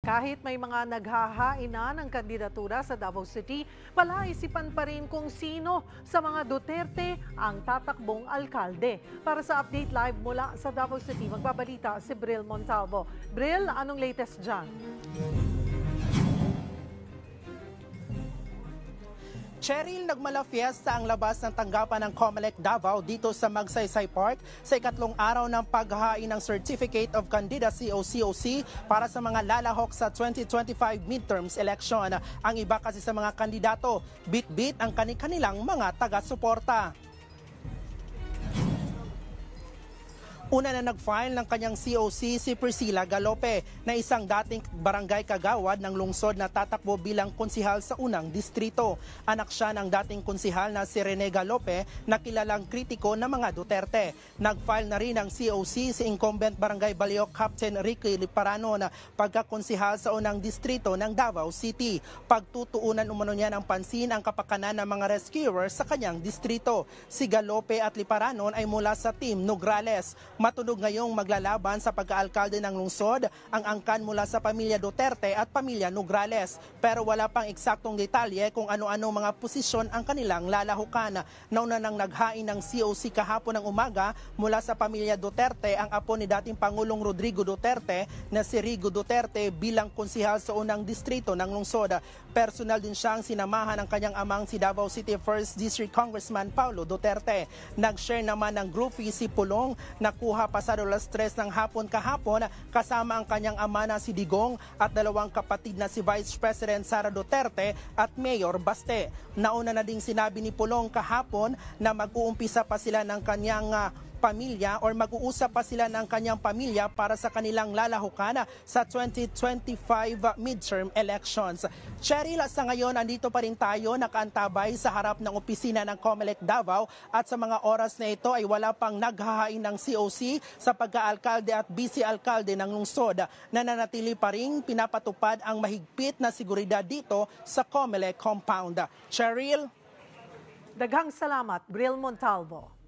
Kahit may mga naghahain na ng kandidatura sa Davao City, palaisipan pa rin kung sino sa mga Duterte ang tatakbong alkalde. Para sa update live mula sa Davao City, magbabalita si Bril Montalvo. Bril, anong latest dyan? Cheryl, nagmala fiesta ang labas ng tanggapan ng COMELEC Davao dito sa Magsaysay Park sa ikatlong araw ng paghahain ng Certificate of Candidacy o COC para sa mga lalahok sa 2025 midterms election. Ang iba kasi sa mga kandidato, bit-bit ang kanilang mga taga-suporta. Una na nag-file ng kanyang COC si Priscilla Galope na isang dating barangay kagawad ng lungsod na tatakbo bilang konsihal sa unang distrito. Anak siya ng dating konsihal na si Rene Galope na kilalang kritiko ng mga Duterte. Nag-file na rin ng COC si incumbent barangay Baliok Captain Ricky Liparano na pagkakonsihal sa unang distrito ng Davao City. Pagtutuunan umano niya ng pansin ang kapakanan ng mga rescuers sa kanyang distrito. Si Galope at Liparano ay mula sa Team Nograles. Matunog ngayong maglalaban sa pagkaalkalde ng lungsod ang angkan mula sa pamilya Duterte at pamilya Nograles. Pero wala pang eksaktong detalye kung ano-ano mga posisyon ang kanilang lalahukan. Nauna nang naghain ng COC kahapon ng umaga mula sa pamilya Duterte ang apo ni dating Pangulong Rodrigo Duterte na si Rigo Duterte bilang konsihal sa unang distrito ng lungsod. Personal din siyang sinamahan ng kanyang amang si Davao City 1st District Congressman Paulo Duterte. Nag-share naman ng groupie si Pulong na pasado alas 3 ng hapon kahapon kasama ang kanyang ama na si Digong at dalawang kapatid na si Vice President Sara Duterte at Mayor Baste. Nauna na ding sinabi ni Pulong kahapon na mag-uumpisa pa sila ng kanyang pamilya or mag-uusap pa sila ng kanyang pamilya para sa kanilang lalahukan sa 2025 midterm elections. Cheryl, sa ngayon andito pa rin tayo nakaantabay sa harap ng opisina ng COMELEC Davao at sa mga oras na ito ay wala pang naghahain ng COC sa pagka-alkalde at vice-alkalde ng lungsod. Nananatili pa rin pinapatupad ang mahigpit na seguridad dito sa COMELEC compound. Cheryl? Daghang salamat, Bril Montalvo.